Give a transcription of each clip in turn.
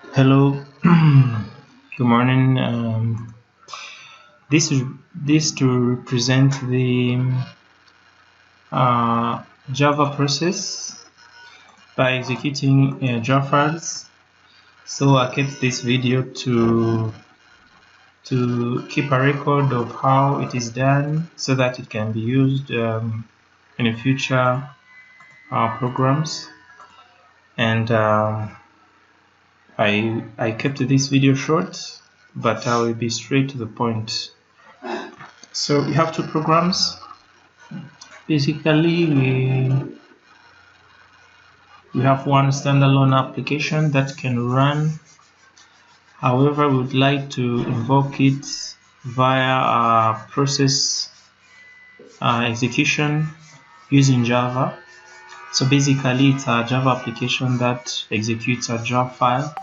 Hello, good morning. This is this to represent the Java process by executing Java files. So I kept this video to keep a record of how it is done, so that it can be used in the future programs. And I kept this video short, but I will be straight to the point. So we have two programs. Basically, we have one standalone application that can run. However, we would like to invoke it via a process execution using Java. So basically, it's a Java application that executes a Java file.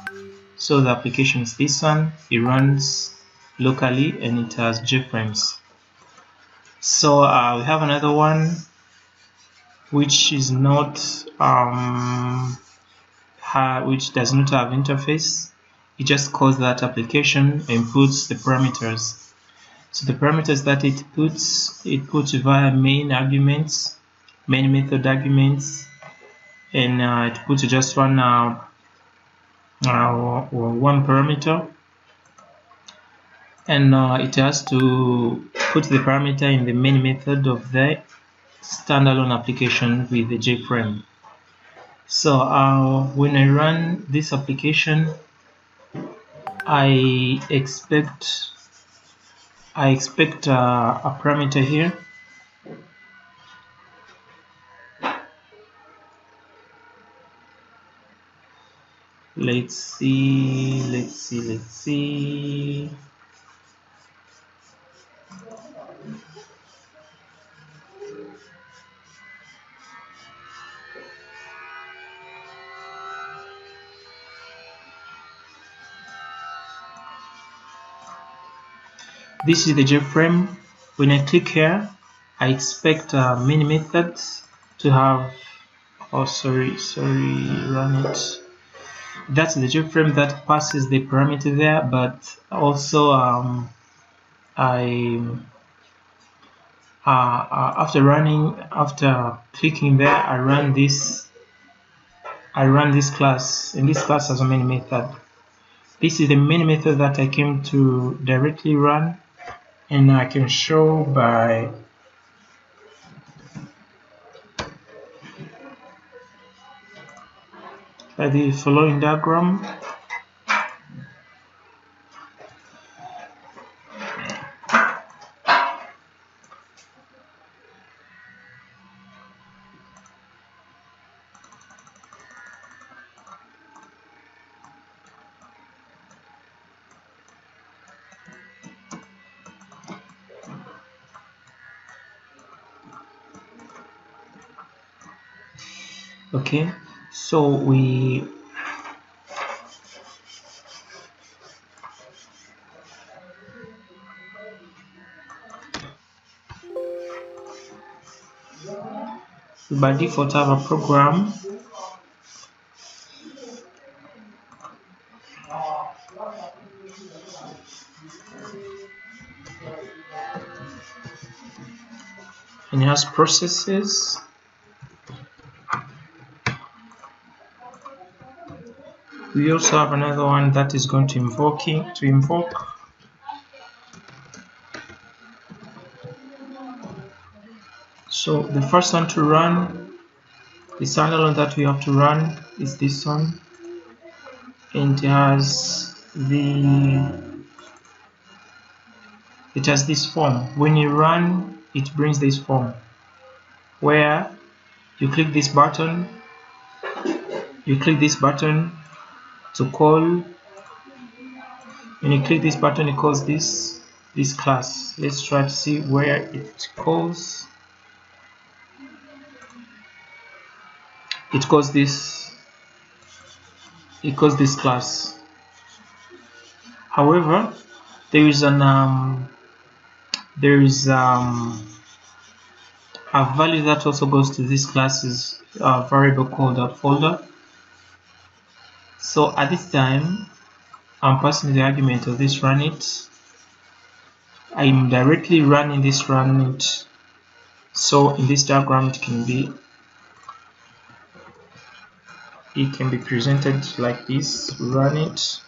So the application is this one. It runs locally and it has JFrames. So we have another one which is not which does not have interface. It just calls that application and puts the parameters. So the parameters that it puts via main arguments, main method arguments, and it puts just one parameter, and it has to put the parameter in the main method of the standalone application with the JFrame. So when I run this application, I expect a parameter here. Let's see. This is the JFrame. When I click here, I expect main method to have, run it. That's the JFrame that passes the parameter there, but also after clicking there, I run this class, and this class has a main method. This is the main method that I came to directly run, and I can show by the following diagram. Okay, so by default have a program and it has processes. We also have another one that is going to invoke. So the first one to run, the standalone that we have to run, is this one, and it has this form. When you run, it brings this form where you click this button. To call. When you click this button, it calls this class. Let's try to see where it calls. It calls this class. However, there is a value that also goes to this class's variable called folder. So at this time, I'm passing the argument of this run it. I'm directly running this run it. So in this diagram, it can be presented like this: run it,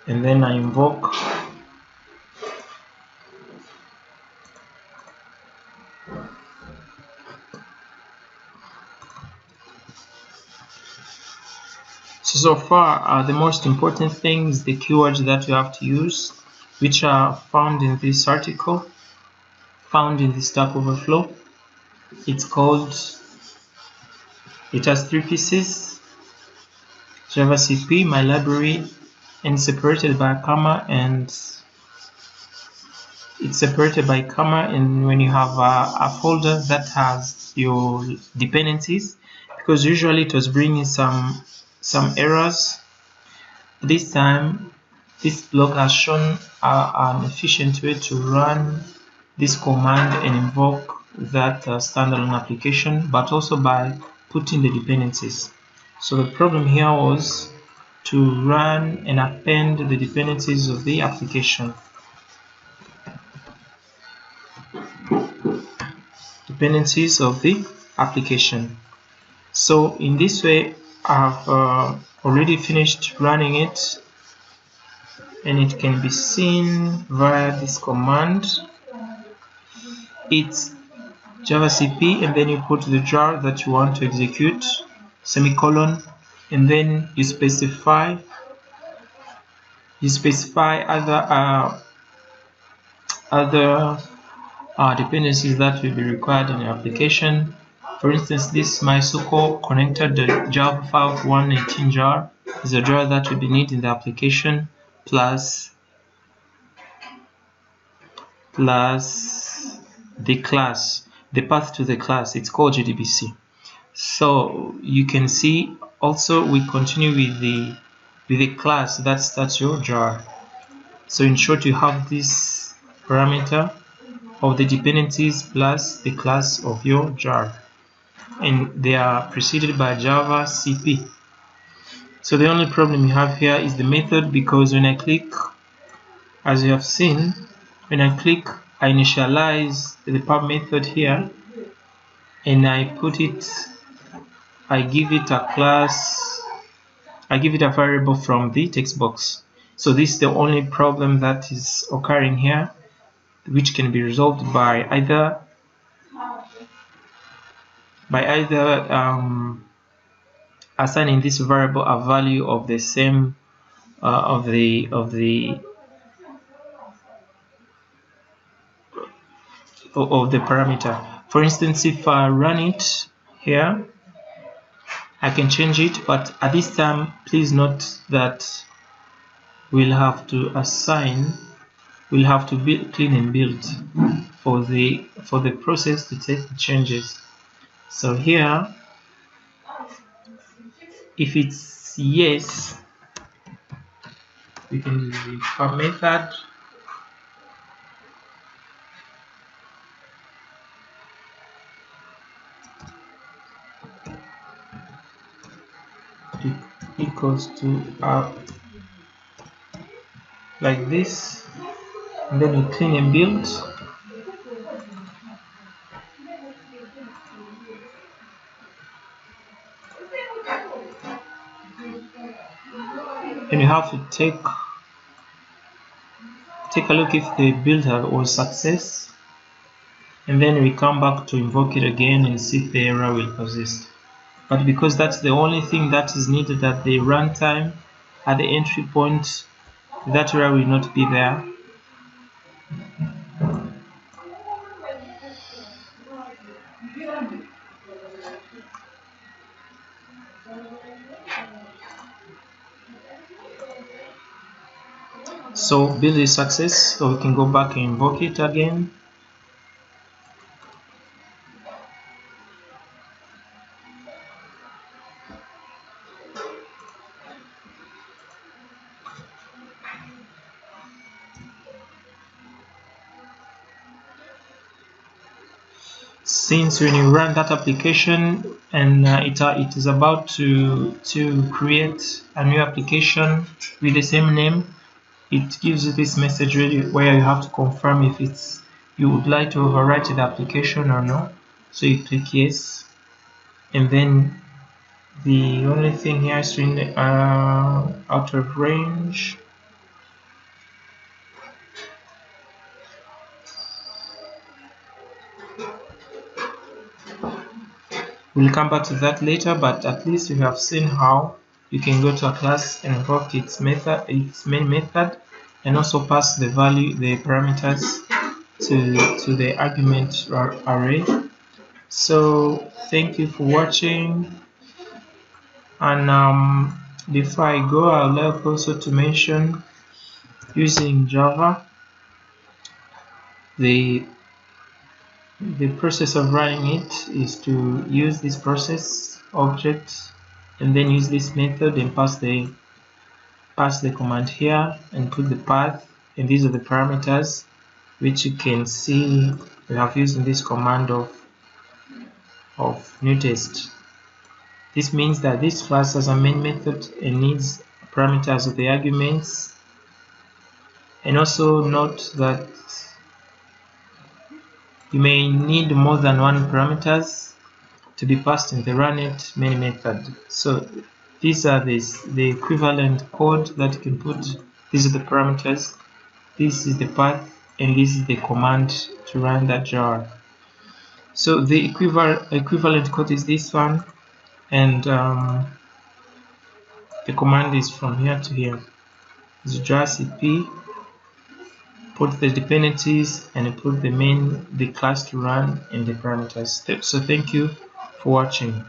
and then I invoke. So far, the most important things, the keywords that you have to use, which are found in this article, found in the Stack Overflow. It has 3 pieces: Java CP, my library, and separated by a comma, and it's separated by comma. And when you have a folder that has your dependencies, because usually it was bringing some errors, this time this blog has shown an efficient way to run this command and invoke that standalone application, but also by putting the dependencies. So the problem here was to run and append the dependencies of the application. Dependencies of the application. So in this way, I've already finished running it, and it can be seen via this command. It's Java CP, and then you put the jar that you want to execute, semicolon, and then you specify other dependencies that will be required in your application. For instance, this MySQL connected the Java file 118 jar is a jar that will be needed in the application, plus the class, the path to the class. It's called JDBC. So you can see also we continue with the class that's your jar. So in short, you have this parameter of the dependencies plus the class of your jar, and they are preceded by Java CP. So the only problem you have here is the method, because when I click, as you have seen, when I click, I initialize the pub method here, and I give it a class, I give it a variable from the text box. So this is the only problem that is occurring here, which can be resolved by either assigning this variable a value of the same of the parameter. For instance, if I run it here, I can change it, but at this time, please note that we'll have to clean and build for the process to take the changes. So here, if it's yes, we can use the pub method. It equals to up like this, and then we clean and build. And you have to take a look if the build was success, and then we come back to invoke it again and see if the error will persist. But because that's the only thing that is needed at the runtime, at the entry point, that error will not be there. So build is success, so we can go back and invoke it again. since when you run that application and it is about to create a new application with the same name, it gives you this message really where you have to confirm if it's you would like to overwrite the application or no. So you click yes, and then the only thing here is out of range. We'll come back to that later, but at least you have seen how you can go to a class and invoke its main method, and also pass the parameters to the argument array. So thank you for watching, and before I go, I would like also to mention, using Java, the process of running it is to use this process object and then use this method and pass the command here and put the path, and these are the parameters which you can see we have used in this command of new test. This means that this class has a main method and needs parameters of the arguments, and also note that you may need more than one parameters to be passed in the runIt main method. So these are the equivalent code that you can put. These are the parameters, this is the path, and this is the command to run that jar. So the equivalent code is this one, and the command is from here to here. It's jar cp, put the dependencies, and put the class to run and the parameters. So thank you for watching.